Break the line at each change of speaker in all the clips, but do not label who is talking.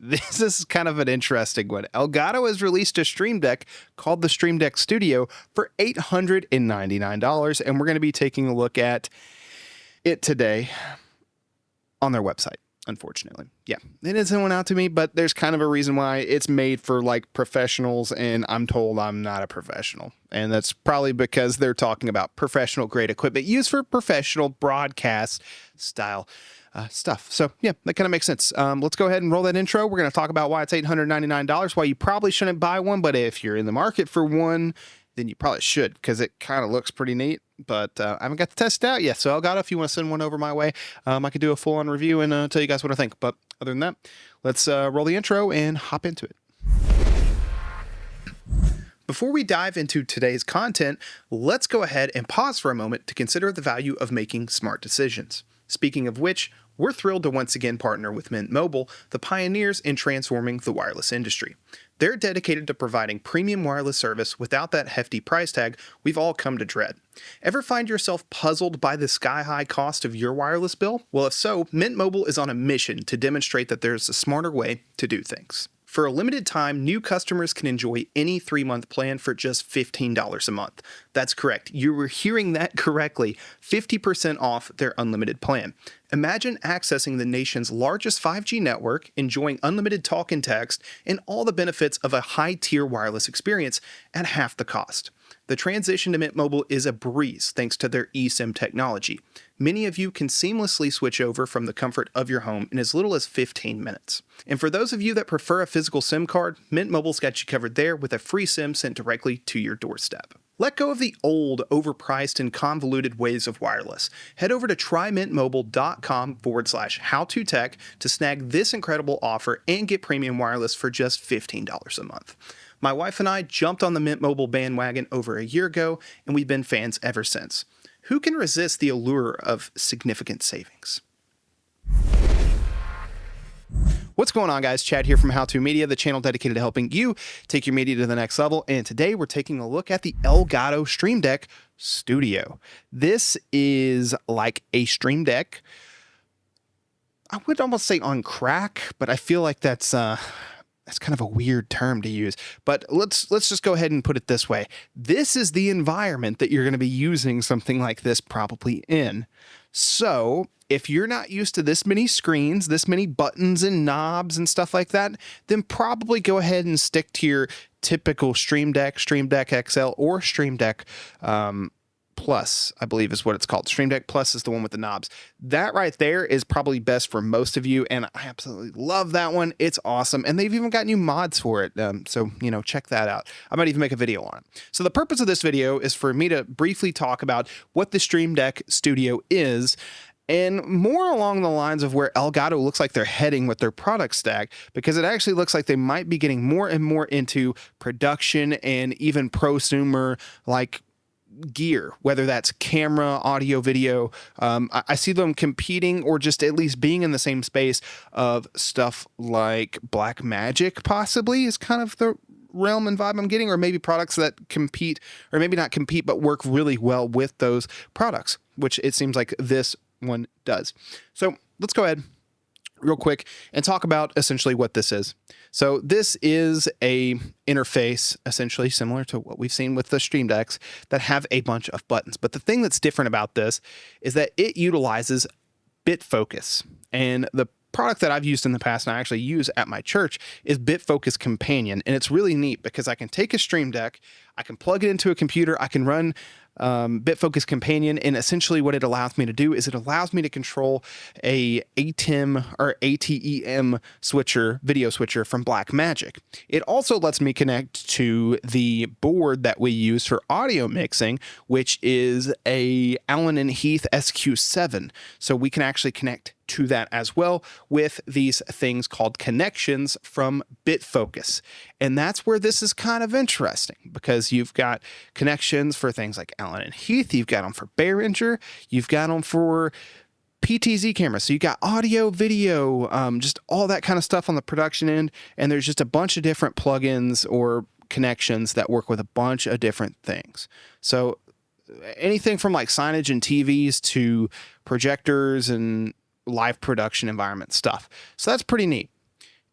This is kind of an interesting one. Elgato has released a Stream Deck called the Stream Deck Studio for $899, and we're going to be taking a look at it today on their website. Unfortunately. Yeah, it isn't one out to me, but there's kind of a reason why. It's made for like professionals, and I'm told I'm not a professional. And that's probably because they're talking about professional grade equipment used for professional broadcast style stuff. So yeah, that kind of makes sense. Let's go ahead and roll that intro. We're going to talk about why it's $899, why you probably shouldn't buy one, but if you're in the market for one, then you probably should, because it kind of looks pretty neat. But I haven't got to test it out yet. So Elgato, if you want to send one over my way, I could do a full-on review and tell you guys what I think. But other than that, let's roll the intro and hop into it. Before we dive into today's content, let's go ahead and pause for a moment to consider the value of making smart decisions. Speaking of which, we're thrilled to once again partner with Mint Mobile, the pioneers in transforming the wireless industry. They're dedicated to providing premium wireless service without that hefty price tag we've all come to dread. Ever find yourself puzzled by the sky-high cost of your wireless bill? Well, if so, Mint Mobile is on a mission to demonstrate that there's a smarter way to do things. For a limited time, new customers can enjoy any 3-month plan for just $15 a month. That's correct. You were hearing that correctly. 50% off their unlimited plan. Imagine accessing the nation's largest 5G network, enjoying unlimited talk and text, and all the benefits of a high-tier wireless experience at half the cost. The transition to Mint Mobile is a breeze thanks to their eSIM technology. Many of you can seamlessly switch over from the comfort of your home in as little as 15 minutes. And for those of you that prefer a physical SIM card, Mint Mobile's got you covered there with a free SIM sent directly to your doorstep. Let go of the old, overpriced, and convoluted ways of wireless. Head over to trymintmobile.com/howtotech to snag this incredible offer and get premium wireless for just $15 a month. My wife and I jumped on the Mint Mobile bandwagon over a year ago, and we've been fans ever since. Who can resist the allure of significant savings? What's going on, guys? Chad here from How To Media, the channel dedicated to helping you take your media to the next level. And today we're taking a look at the Elgato Stream Deck Studio. This is like a Stream Deck. I would almost say on crack, but I feel like that's kind of a weird term to use, but let's just go ahead and put it this way. This is the environment that you're going to be using something like this probably in. So if you're not used to this many screens, this many buttons and knobs and stuff like that, then probably go ahead and stick to your typical Stream Deck XL, or Stream Deck Plus, I believe is what it's called. Stream Deck Plus is the one with the knobs. That right there is probably best for most of you, and I absolutely love that one. It's awesome, and they've even got new mods for it, so, check that out. I might even make a video on it. So the purpose of this video is for me to briefly talk about what the Stream Deck Studio is, and more along the lines of where Elgato looks like they're heading with their product stack, because it actually looks like they might be getting more and more into production and even prosumer, like, gear, whether that's camera, audio, video. I see them competing, or just at least being in the same space of stuff like Blackmagic, possibly, is kind of the realm and vibe I'm getting, or maybe products that compete, or maybe not compete, but work really well with those products, which it seems like this one does. So let's go ahead real quick and talk about essentially what this is. So this is a interface essentially similar to what we've seen with the Stream Decks that have a bunch of buttons. But the thing that's different about this is that it utilizes BitFocus. And the product that I've used in the past, and I actually use at my church, is BitFocus Companion. And it's really neat because I can take a Stream Deck, I can plug it into a computer, I can run BitFocus Companion, and essentially what it allows me to do is it allows me to control a ATEM or ATEM switcher, video switcher from Blackmagic. It also lets me connect to the board that we use for audio mixing, which is a Allen & Heath SQ7. So we can actually connect to that as well with these things called connections from BitFocus. And that's where this is kind of interesting, because you've got connections for things like Allen & Heath, you've got them for Behringer, you've got them for PTZ cameras. So you got audio, video, just all that kind of stuff on the production end. And there's just a bunch of different plugins or connections that work with a bunch of different things. So anything from like signage and TVs to projectors and live production environment stuff. So that's pretty neat.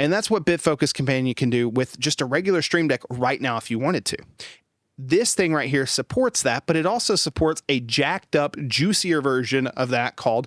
And that's what BitFocus Companion can do with just a regular Stream Deck right now if you wanted to. This thing right here supports that, but it also supports a jacked up, juicier version of that called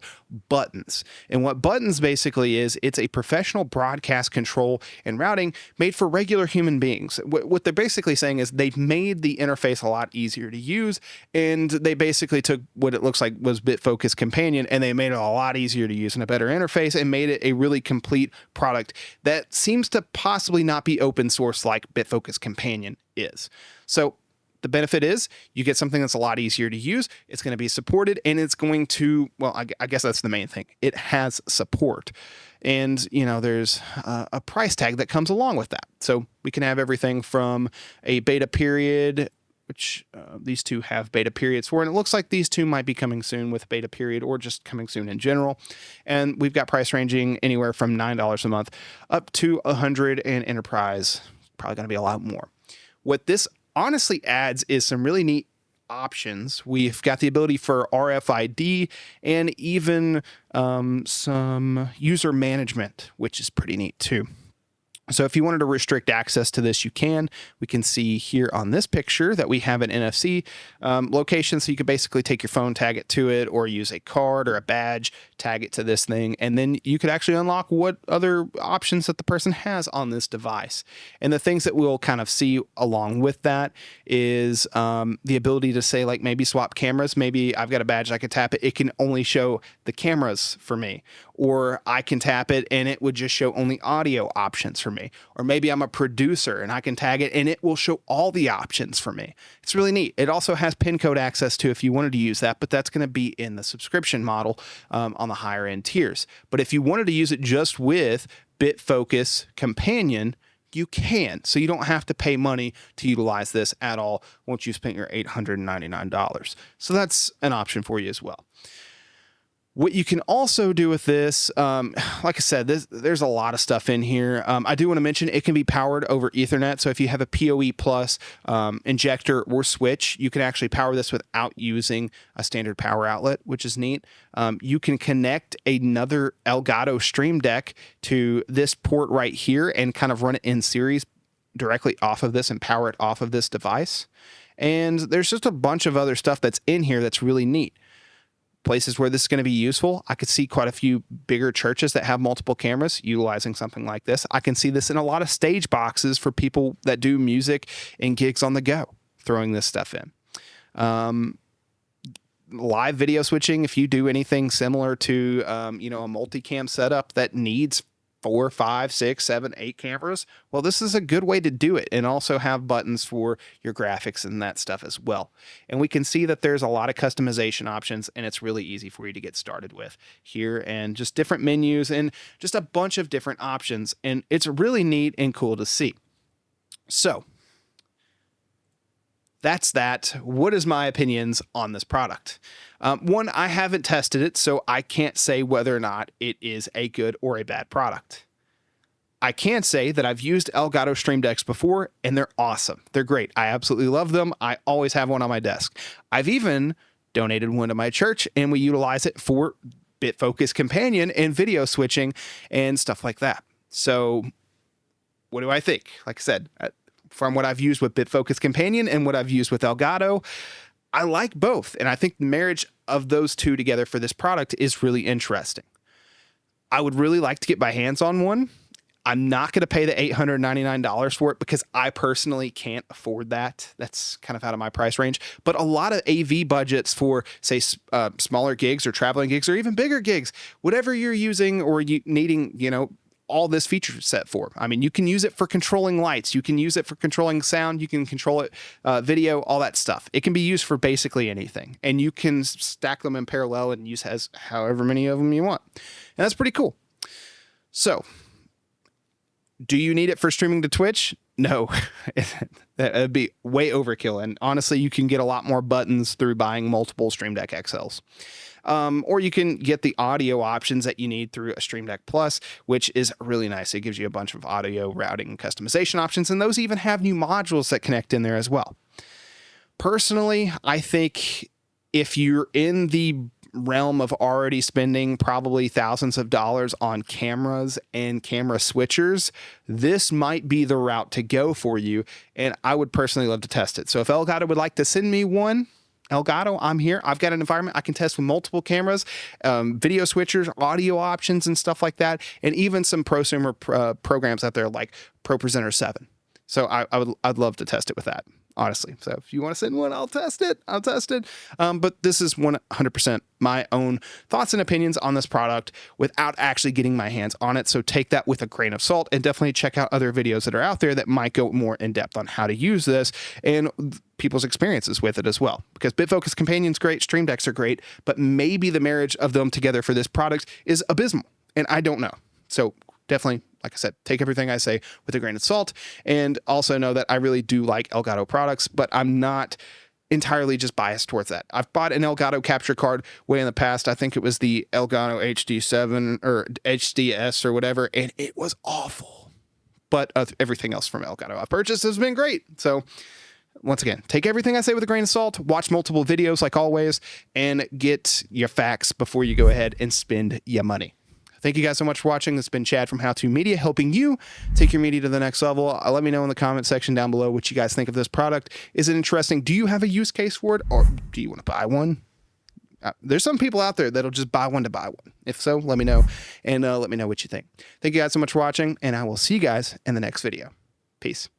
Buttons. And what Buttons basically is, it's a professional broadcast control and routing made for regular human beings. What they're basically saying is they've made the interface a lot easier to use, and they basically took what it looks like was BitFocus Companion, and they made it a lot easier to use and a better interface, and made it a really complete product that seems to possibly not be open source like BitFocus Companion is. So the benefit is you get something that's a lot easier to use. It's going to be supported, and it's going to, well, I guess that's the main thing. It has support. And, you know, there's a price tag that comes along with that. So we can have everything from a beta period, which these two have beta periods for, and it looks like these two might be coming soon with beta period or just coming soon in general. And we've got price ranging anywhere from $9 a month up to $100, and enterprise probably going to be a lot more. What this honestly adds is some really neat options. We've got the ability for RFID and even some user management, which is pretty neat too. So if you wanted to restrict access to this, you can. We can see here on this picture that we have an NFC location. So you could basically take your phone, tag it to it, or use a card or a badge, tag it to this thing. And then you could actually unlock what other options that the person has on this device. And the things that we'll kind of see along with that is the ability to say, like, maybe swap cameras. Maybe I've got a badge, I could tap it. It can only show the cameras for me. Or I can tap it and it would just show only audio options for me. Or maybe I'm a producer and I can tag it and it will show all the options for me. It's really neat. It also has pin code access to if you wanted to use that, but that's going to be in the subscription model on the higher end tiers. But if you wanted to use it just with BitFocus Companion, you can. So you don't have to pay money to utilize this at all once you've spent your $899. So that's an option for you as well. What you can also do with this, like I said, there's a lot of stuff in here. I do want to mention it can be powered over Ethernet. So if you have a PoE Plus injector or switch, you can actually power this without using a standard power outlet, which is neat. You can connect another Elgato Stream Deck to this port right here and kind of run it in series directly off of this and power it off of this device. And there's just a bunch of other stuff that's in here that's really neat. Places where this is going to be useful, I could see quite a few bigger churches that have multiple cameras utilizing something like this. I can see this in a lot of stage boxes for people that do music and gigs on the go, throwing this stuff in. Live video switching, if you do anything similar to a multicam setup that needs 4, 5, 6, 7, 8 cameras, well, this is a good way to do it, and also have buttons for your graphics and that stuff as well. And we can see that there's a lot of customization options, and it's really easy for you to get started with here, and just different menus and just a bunch of different options. And it's really neat and cool to see. So that's that. What is my opinions on this product? One, I haven't tested it, so I can't say whether or not it is a good or a bad product. I can say that I've used Elgato Stream Decks before, and they're awesome. They're great. I absolutely love them. I always have one on my desk. I've even donated one to my church, and we utilize it for BitFocus Companion and video switching and stuff like that. So what do I think? Like I said, from what I've used with BitFocus Companion and what I've used with Elgato, I like both. And I think the marriage of those two together for this product is really interesting. I would really like to get my hands on one. I'm not going to pay the $899 for it because I personally can't afford that. That's kind of out of my price range. But a lot of AV budgets for, say, smaller gigs or traveling gigs or even bigger gigs, whatever you're using or needing, all this feature set for. I mean, you can use it for controlling lights. You can use it for controlling sound. You can control it, video, all that stuff. It can be used for basically anything. And you can stack them in parallel and use as however many of them you want. And that's pretty cool. So, do you need it for streaming to Twitch? No, that'd be way overkill. And honestly, you can get a lot more buttons through buying multiple Stream Deck XLs. Or you can get the audio options that you need through a Stream Deck Plus, which is really nice. It gives you a bunch of audio routing and customization options, and those even have new modules that connect in there as well. Personally, I think if you're in the realm of already spending probably thousands of dollars on cameras and camera switchers, this might be the route to go for you. And I would personally love to test it. So if Elgato would like to send me one, Elgato, I'm here. I've got an environment I can test with multiple cameras, video switchers, audio options, and stuff like that, and even some prosumer programs out there like ProPresenter 7. So I'd love to test it with that, honestly. So if you want to send one, I'll test it. But this is 100% my own thoughts and opinions on this product without actually getting my hands on it. So take that with a grain of salt, and definitely check out other videos that are out there that might go more in depth on how to use this and people's experiences with it as well. Because BitFocus Companion's great, Stream Decks are great, but maybe the marriage of them together for this product is abysmal, and I don't know. So definitely, like I said, take everything I say with a grain of salt, and also know that I really do like Elgato products, but I'm not entirely just biased towards that. I've bought an Elgato capture card way in the past. I think it was the Elgato HD7 or HDS or whatever, and it was awful. But everything else from Elgato I've purchased has been great. So once again, take everything I say with a grain of salt, watch multiple videos like always, and get your facts before you go ahead and spend your money. Thank you guys so much for watching. This has been Chad from How To Media, helping you take your media to the next level. Let me know in the comment section down below what you guys think of this product. Is it interesting? Do you have a use case for it, or do you want to buy one? There's some people out there that'll just buy one to buy one. If so, let me know, and let me know what you think. Thank you guys so much for watching, and I will see you guys in the next video. Peace.